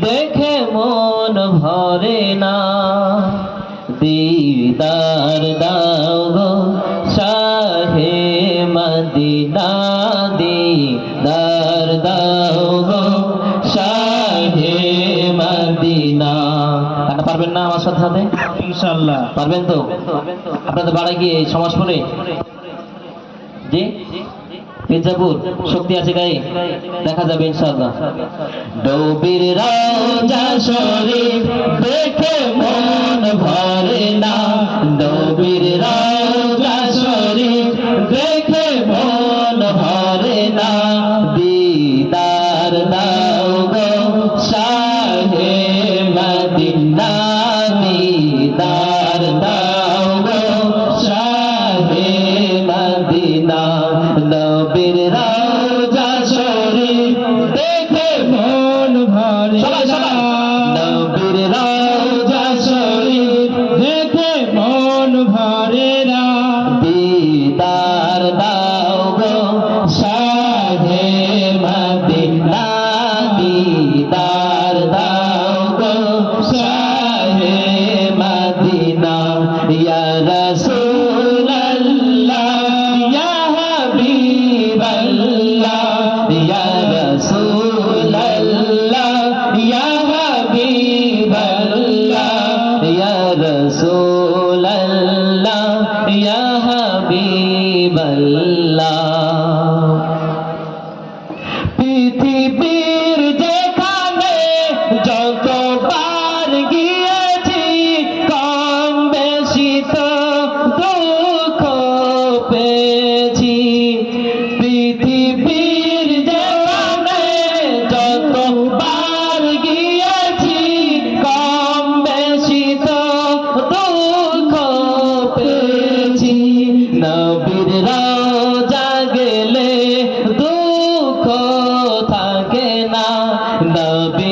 দেখে মন ভরে না, দিদার দাও গো শাহে মদিনা, দিদার দাও গো শাহে মদিনা। গানটা পারবেন না আমার সাথে সাথে? ইনশাআল্লাহ পারবেন তো? আপনাদের বাড়া গিয়ে সমাজ পড়ে জি মির্জাপুর শক্তি আছে গায়ে, দেখা যাবে ইনশাআল্লাহ। নবীর রওজা শরীফ দেখে মন ভরে না, নবীর রওজা শরীফ দেখে মন ভরে না, দিদার দাও গো শাহে মদিনা, দিদার দাও গো শাহে মদিনা। নবীর রওজা শরীফ দেখে মন ভরে না, নবীর রওজা শরীফ দেখে মন ভরে না, দিদার দাও গো শাহে মদিনা, দিদার দাও গো শাহে মদিনা। ইয়া রাসূলুল্লাহ ইয়া হাবিবাল্লাহ, ইয়া রাসূলুল্লাহ ইয়া হাবিবাল্লাহ, ইয়া রাসূলুল্লাহ ইয়া হাবিবাল্লাহ। পৃথিবীর যেখানে যতবার গিয়েছি, কম বেশি তো দুঃখ পেয়েছি। পৃথিবীর যেখানে যতবার গিয়েছি, কম বেশি তো দুঃখ পেয়েছি। নবীর রওজা গেলে দুঃখ থাকে না, নবী